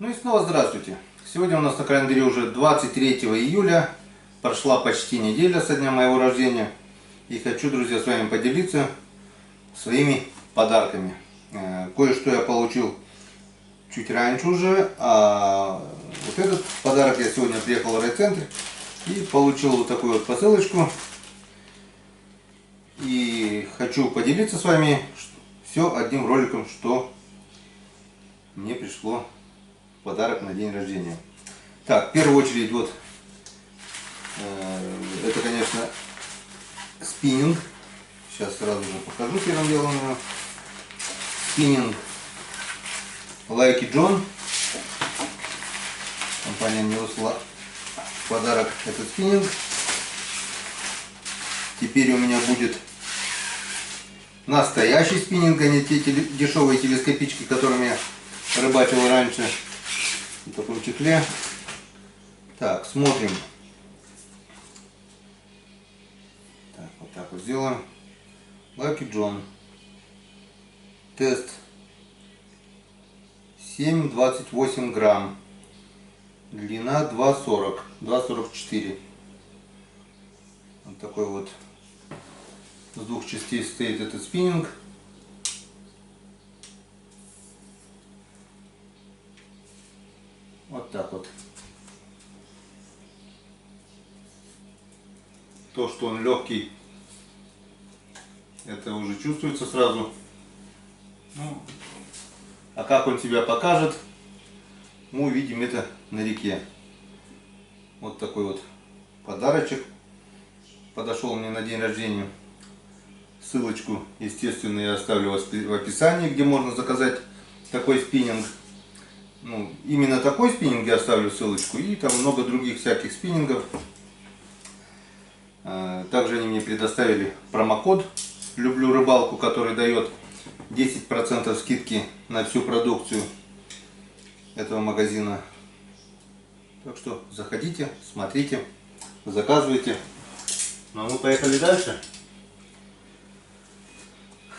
Ну и снова здравствуйте. Сегодня у нас на календаре уже 23 июля. Прошла почти неделя со дня моего рождения. И хочу, друзья, с вами поделиться своими подарками. Кое-что я получил чуть раньше уже. А вот этот подарок я сегодня приехал в райцентр и получил вот такую вот посылочку. И хочу поделиться с вами все одним роликом, что мне пришло в подарок на день рождения. Так, в первую очередь, вот это, конечно, спиннинг. Сейчас сразу же покажу первым делом его. Спиннинг Lucky John. Компания мне выслала в подарок этот спиннинг. Теперь у меня будет настоящий спиннинг, а не те дешевые телескопички, которыми я рыбачил раньше. В таком чехле. Так, смотрим. Так, вот так вот сделаем. Lucky John. Тест 7,28 грамм. Длина 2,40. 2,44. Вот такой вот с двух частей стоит этот спиннинг. Вот так вот. То, что он легкий, это уже чувствуется сразу. Ну, а как он себя покажет, мы увидим это на реке. Вот такой вот подарочек подошел мне на день рождения. Ссылочку, естественно, я оставлю в описании, где можно заказать такой спиннинг. Ну, именно такой спиннинг я оставлю ссылочку, и там много других всяких спиннингов. Также они мне предоставили промокод «Люблю рыбалку», который дает 10% скидки на всю продукцию этого магазина. Так что заходите, смотрите, заказывайте. Ну а мы поехали дальше.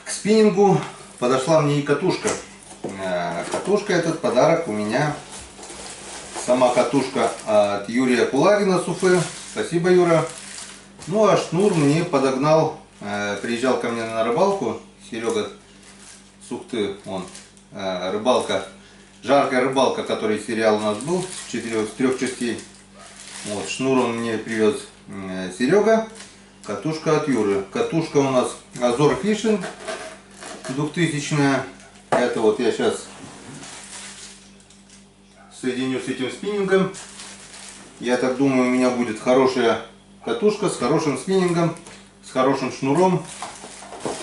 К спиннингу подошла мне и катушка. Катушка, этот подарок у меня. Сама катушка от Юрия Кулагина с Уфы. Спасибо, Юра. Ну а шнур мне подогнал, приезжал ко мне на рыбалку Серега с Ухты, он, рыбалка, жаркая рыбалка, который сериал у нас был с 3 частей. Вот, шнур он мне привез Серега, катушка от Юры. Катушка у нас Azor Fishing 2000-я. Это вот я сейчас соединю с этим спиннингом. Я так думаю, у меня будет хорошая катушка с хорошим спиннингом, с хорошим шнуром.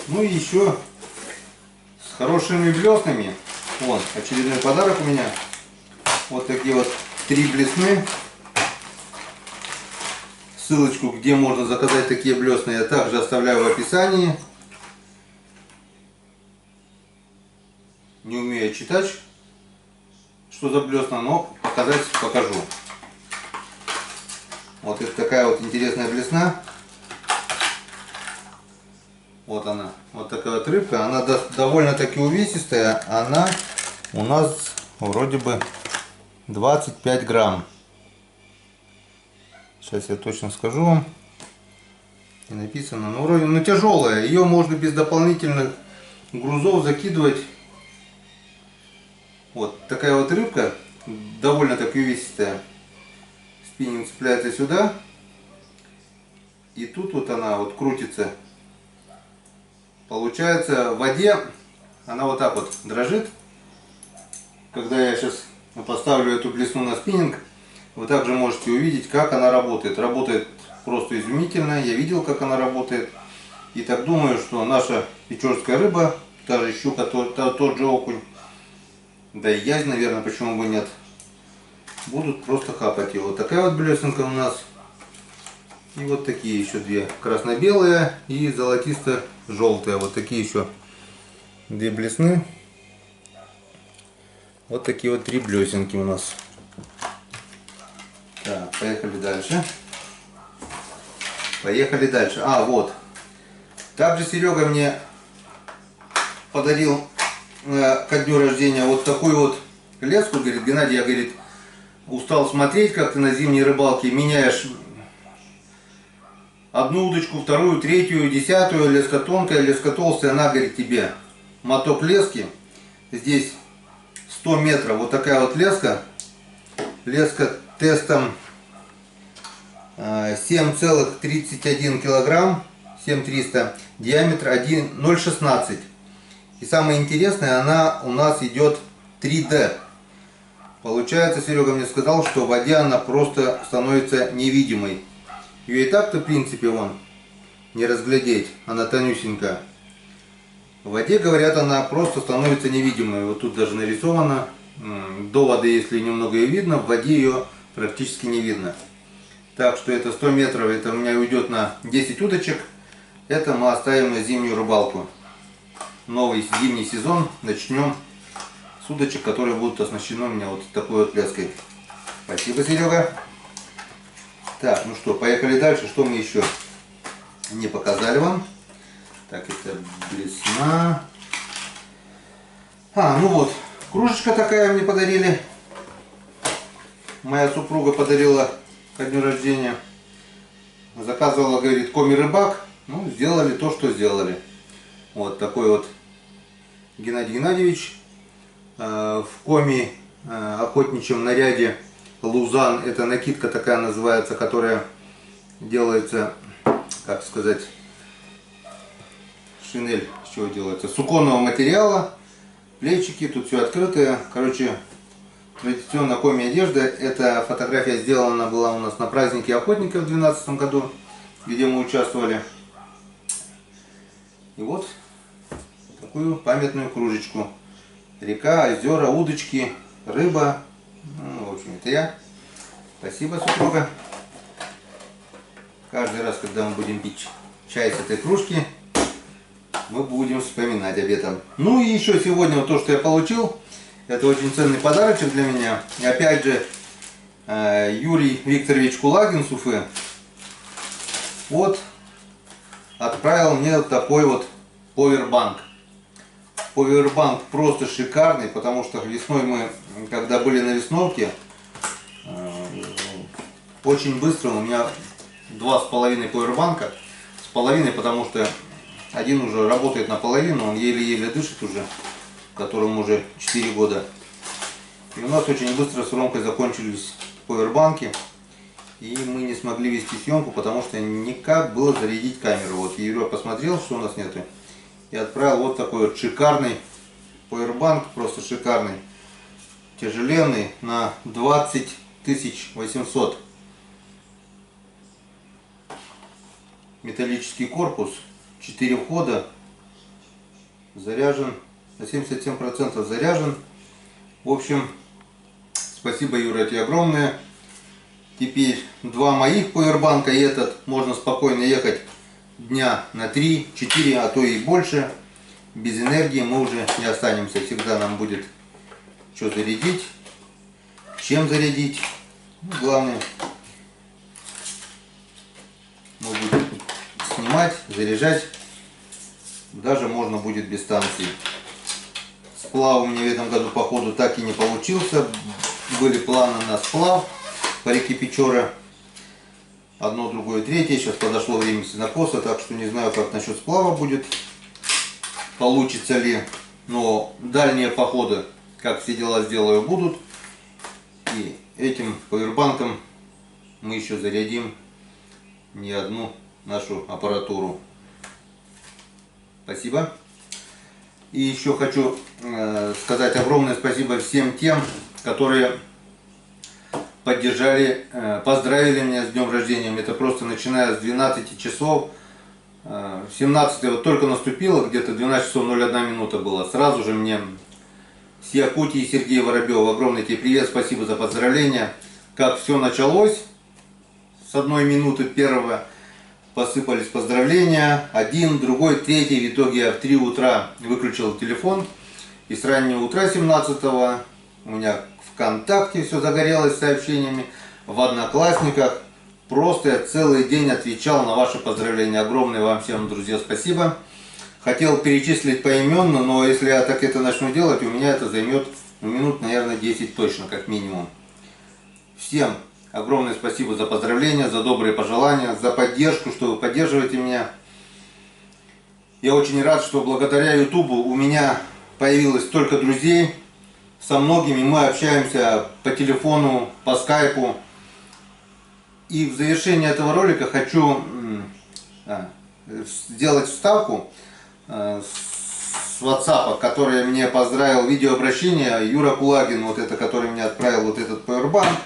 Ну и еще с хорошими блеснами. Вот, очередной подарок у меня. Вот такие вот 3 блесны. Ссылочку, где можно заказать такие блесны, я также оставляю в описании. Не умею читать, что за блесна, но показать покажу. Вот это такая вот интересная блесна. Вот она. Вот такая вот рыбка. Она довольно-таки увесистая. Она у нас вроде бы 25 грамм. Сейчас я точно скажу вам. И написано. Ну, вроде, ну, тяжелая. Ее можно без дополнительных грузов закидывать. Вот такая вот рыбка. Довольно-таки увесистая. Спиннинг цепляется сюда. И тут вот она вот крутится. Получается в воде она вот так вот дрожит. Когда я сейчас поставлю эту блесну на спиннинг, вы также можете увидеть, как она работает. Работает просто изумительно. Я видел, как она работает. И так думаю, что наша печорская рыба, та же щука, тот же окунь, да и язь, наверное, почему бы нет, будут просто хапать его. Вот такая вот блесенка у нас. И вот такие еще две. Красно-белая и золотисто-желтая. Вот такие еще две блесны. Вот такие вот 3 блесенки у нас. Так, поехали дальше. Поехали дальше. А, вот. Также Серега мне подарил ко дню рождения вот такую вот леску, говорит, Геннадий, я, говорит, устал смотреть, как ты на зимней рыбалке меняешь одну удочку, вторую, третью, десятую, леска тонкая, леска толстая, она, говорит, тебе моток лески, здесь 100 метров, вот такая вот леска тестом 7,31 килограмм, 7,300, диаметр 0,16. И самое интересное, она у нас идет 3D. Получается, Серега мне сказал, что в воде она просто становится невидимой. Ее и так-то, в принципе, вон, не разглядеть, она тонюсенькая. В воде, говорят, она просто становится невидимой. Вот тут даже нарисовано. До воды, если немного ее видно, в воде ее практически не видно. Так что это 100 метров, это у меня уйдет на 10 удочек. Это мы оставим на зимнюю рыбалку. Новый зимний сезон начнем с удочек, которые будут оснащены у меня вот такой вот леской. Спасибо, Серега. Так, ну что, поехали дальше. Что мы еще не показали вам? Так, это блесна. Ну вот, кружечка такая мне подарили. Моя супруга подарила ко дню рождения. Заказывала, говорит, Коми Рыбак. Ну, сделали то, что сделали. Вот такой вот Геннадий Геннадьевич в Коми охотничьем наряде Лузан. Это накидка такая называется, которая делается, как сказать, шинель, с чего делается? С суконного материала. Плечики, тут все открытое. Короче, традиционная Коми одежда. Эта фотография сделана была у нас на празднике охотника в 2012 году, где мы участвовали. И вот такую памятную кружечку. Река, озера, удочки, рыба. Ну, в общем, это я. Спасибо, супруга. Каждый раз, когда мы будем пить чай с этой кружки, мы будем вспоминать об этом. Ну и еще сегодня вот то, что я получил. Это очень ценный подарочек для меня. И опять же, Юрий Викторович Кулагин с Уфы вот отправил мне вот такой вот повербанк. Повербанк просто шикарный, потому что весной мы, когда были на весновке, очень быстро у меня 2,5 повербанка. С половиной, потому что один уже работает наполовину, он еле-еле дышит уже, которому уже 4 года. И у нас очень быстро с Ромкой закончились повербанки. И мы не смогли вести съемку, потому что никак было зарядить камеру. Вот Юра посмотрел, что у нас нету, и отправил вот такой вот шикарный повербанк, просто шикарный, тяжеленный, на 20 800. Металлический корпус, 4 входа, заряжен, на 77% заряжен. В общем, спасибо, Юра, тебе огромное. Теперь 2 моих повербанка, и этот можно спокойно ехать дня на 3-4, а то и больше. Без энергии мы уже не останемся. Всегда нам будет что зарядить, чем зарядить. Ну, главное, мы будем снимать, заряжать. Даже можно будет без станции. Сплав у меня в этом году, походу, так и не получился. Были планы на сплав по реке Печора. Одно, другое, третье. Сейчас подошло время сенокоса, так что не знаю, как насчет сплава будет. Получится ли. Но дальние походы, как все дела сделаю, будут. И этим повербанком мы еще зарядим не одну нашу аппаратуру. Спасибо. И еще хочу сказать огромное спасибо всем тем, которые поддержали, поздравили меня с днем рождения. Это просто начиная с 12 часов. 17 вот только наступило, где-то 12 часов 01 минута было. Сразу же мне с Якутии Сергей Воробьев, огромный тебе привет, спасибо за поздравления. Как все началось, с 1 минуты первого посыпались поздравления, один, другой, третий. В итоге я в 3 утра выключил телефон. И с раннего утра 17-го у меня ВКонтакте все загорелось сообщениями, в Одноклассниках. Просто я целый день отвечал на ваши поздравления. Огромное вам всем, друзья, спасибо. Хотел перечислить поименно, но если я так это начну делать, у меня это займет ну, минут, наверное, 10 точно, как минимум. Всем огромное спасибо за поздравления, за добрые пожелания, за поддержку, что вы поддерживаете меня. Я очень рад, что благодаря Ютубу у меня появилось столько друзей. Со многими мы общаемся по телефону, по скайпу. И в завершение этого ролика хочу сделать вставку с WhatsApp, который мне поздравил видеообращение Юра Кулагин, вот это, который мне отправил вот этот Powerbank,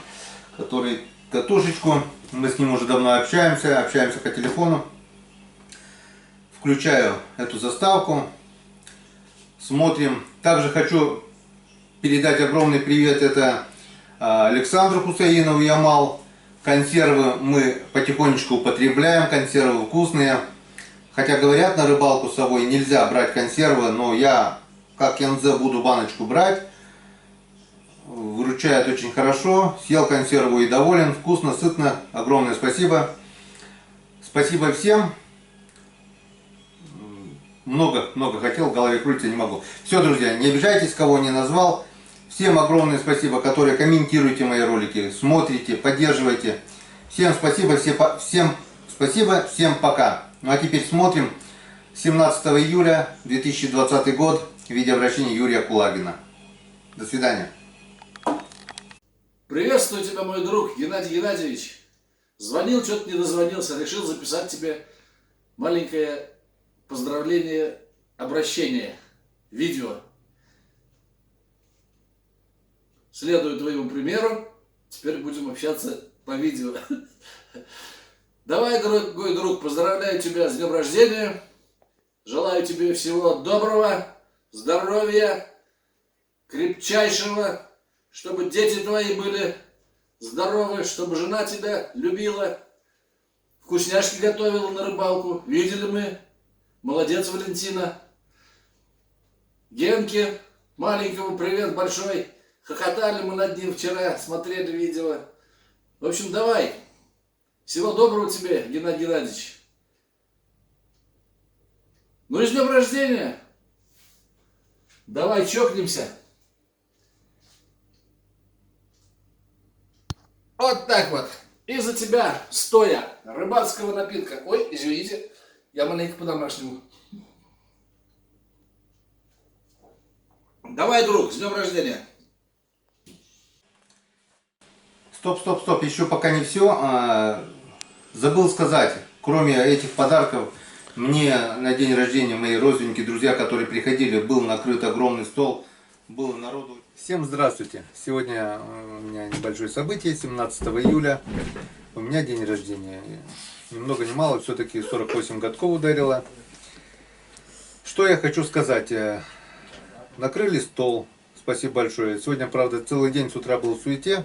который катушечку. Мы с ним уже давно общаемся по телефону. Включаю эту заставку, смотрим. Также хочу передать огромный привет это Александру Хусаинову, Ямал. Консервы мы потихонечку употребляем, консервы вкусные. Хотя говорят, на рыбалку с собой нельзя брать консервы, но я, как янзе, буду баночку брать. Выручает очень хорошо. Съел консерву и доволен. Вкусно, сытно. Огромное спасибо. Спасибо всем. Много хотел, в голове крутиться не могу. Все, друзья, не обижайтесь, кого не назвал. Всем огромное спасибо, которые комментируете мои ролики, смотрите, поддерживаете. Всем спасибо, всем пока. Ну а теперь смотрим 17 июля 2020 год, видеообращение Юрия Кулагина. До свидания. Приветствую тебя, мой друг Геннадий Геннадьевич. Звонил, что-то не дозвонился, решил записать тебе маленькое поздравление, обращение, видео. Следуя твоему примеру, теперь будем общаться по видео. Давай, дорогой друг, поздравляю тебя с днем рождения. Желаю тебе всего доброго, здоровья, крепчайшего, чтобы дети твои были здоровы, чтобы жена тебя любила, вкусняшки готовила на рыбалку. Видели мы. Молодец, Валентина. Генке маленькому привет большой. Хохотали мы над ним вчера, смотрели видео. В общем, давай. Всего доброго тебе, Геннадий Геннадьевич. Ну и с днем рождения. Давай чокнемся. Вот так вот. И за тебя, стоя, рыбацкого напитка. Ой, извините, я маленько по-домашнему. Давай, друг, с днем рождения. Стоп, еще пока не все. Забыл сказать, кроме этих подарков, мне на день рождения мои родственники, друзья, которые приходили, был накрыт огромный стол, было народу. Всем здравствуйте! Сегодня у меня небольшое событие, 17 июля, у меня день рождения. Ни много ни мало, все-таки 48 годков ударило. Что я хочу сказать? Накрыли стол, спасибо большое. Сегодня, правда, целый день с утра был в суете.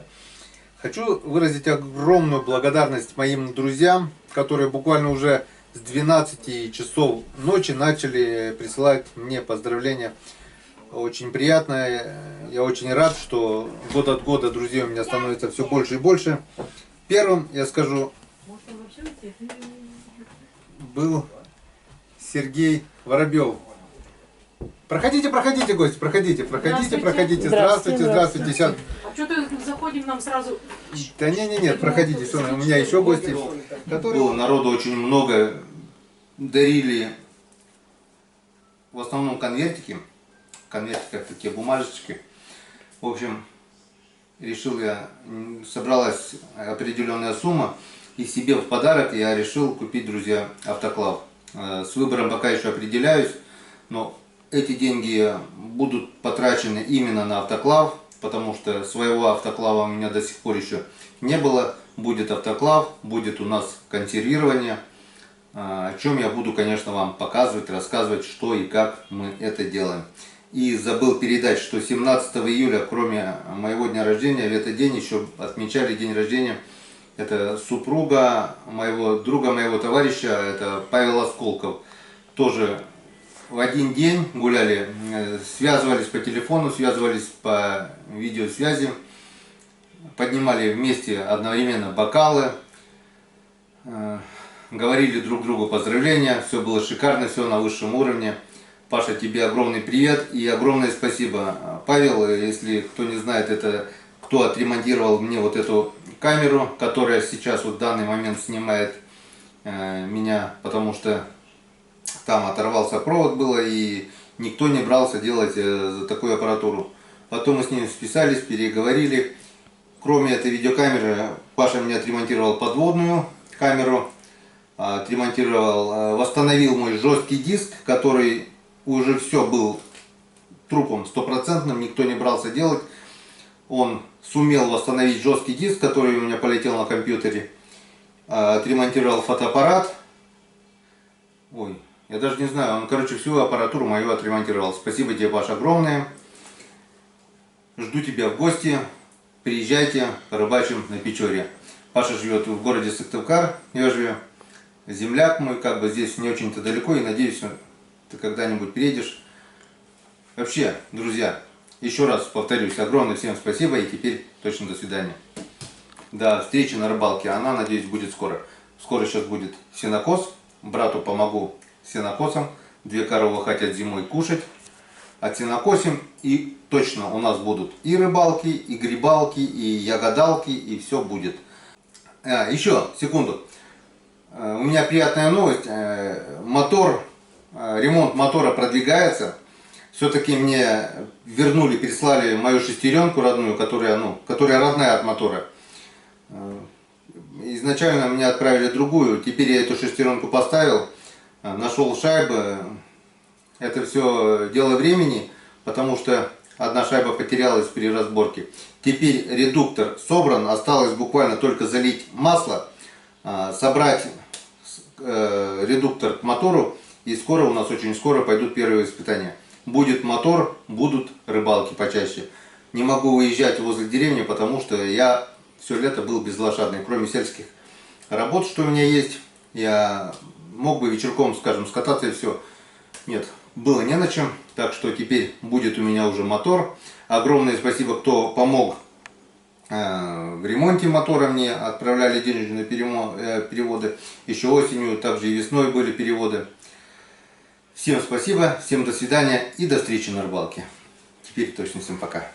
Хочу выразить огромную благодарность моим друзьям, которые буквально уже с 12 часов ночи начали присылать мне поздравления. Очень приятно. Я очень рад, что год от года друзей у меня становится все больше и больше. Первым, я скажу, был Сергей Воробьев. Проходите, гости, проходите. Здравствуйте. Сейчас. А что ты заходим нам сразу? Да нет, проходите, все, у меня еще гости. Было народу очень много, дарили в основном конвертики, в конвертиках такие бумажечки. В общем, решил я, собралась определенная сумма, и себе в подарок я решил купить, друзья, автоклав. С выбором пока еще определяюсь, но эти деньги будут потрачены именно на автоклав, потому что своего автоклава у меня до сих пор еще не было. Будет автоклав, будет у нас консервирование, о чем я буду, конечно, вам показывать, рассказывать, что и как мы это делаем. И забыл передать, что 17 июля, кроме моего дня рождения, в этот день еще отмечали день рождения. Это супруга моего друга, моего товарища, это Павел Осколков. Тоже в один день гуляли, связывались по телефону, связывались по видеосвязи, поднимали вместе одновременно бокалы, говорили друг другу поздравления, все было шикарно, все на высшем уровне. Паша, тебе огромный привет и огромное спасибо. Павел, если кто не знает, это кто отремонтировал мне вот эту камеру, которая сейчас вот в данный момент снимает меня, потому что там оторвался провод было и никто не брался делать за такую аппаратуру. Потом мы с ним списались, переговорили. Кроме этой видеокамеры, Паша мне отремонтировал подводную камеру, отремонтировал, восстановил мой жесткий диск, который уже все был трупом стопроцентным, никто не брался делать. Он сумел восстановить жесткий диск, который у меня полетел на компьютере. Отремонтировал фотоаппарат. Ой, я даже не знаю, он, короче, всю аппаратуру мою отремонтировал. Спасибо тебе, Паша, огромное. Жду тебя в гости. Приезжайте, порыбачим на Печоре. Паша живет в городе Сыктывкар, я живу. Земляк мой, как бы здесь не очень-то далеко, и надеюсь, ты когда-нибудь приедешь. Вообще, друзья, еще раз повторюсь, огромное всем спасибо, и теперь точно до свидания. До встречи на рыбалке, она, надеюсь, будет скоро. Скоро сейчас будет сенокос, брату помогу с сенокосом. 2 коровы хотят зимой кушать. Отсенокосим, и точно у нас будут и рыбалки, и грибалки, и ягодалки, и все будет. Еще, секунду. У меня приятная новость. Ремонт мотора продвигается. Все-таки мне вернули, переслали мою шестеренку родную, которая родная от мотора. Изначально мне отправили другую. Теперь я эту шестеренку поставил, нашел шайбы. Это все дело времени, потому что одна шайба потерялась при разборке. Теперь редуктор собран, осталось буквально только залить масло, собрать редуктор к мотору, и скоро у нас, очень скоро пойдут первые испытания. Будет мотор, будут рыбалки почаще. Не могу выезжать возле деревни, потому что я все лето был безлошадный. Кроме сельских работ, что у меня есть, я мог бы вечерком, скажем, скататься и все. Нет, было не на чем, так что теперь будет у меня уже мотор. Огромное спасибо, кто помог в ремонте мотора мне, отправляли денежные переводы. Еще осенью, также и весной были переводы. Всем спасибо, всем до свидания и до встречи на рыбалке. Теперь точно всем пока.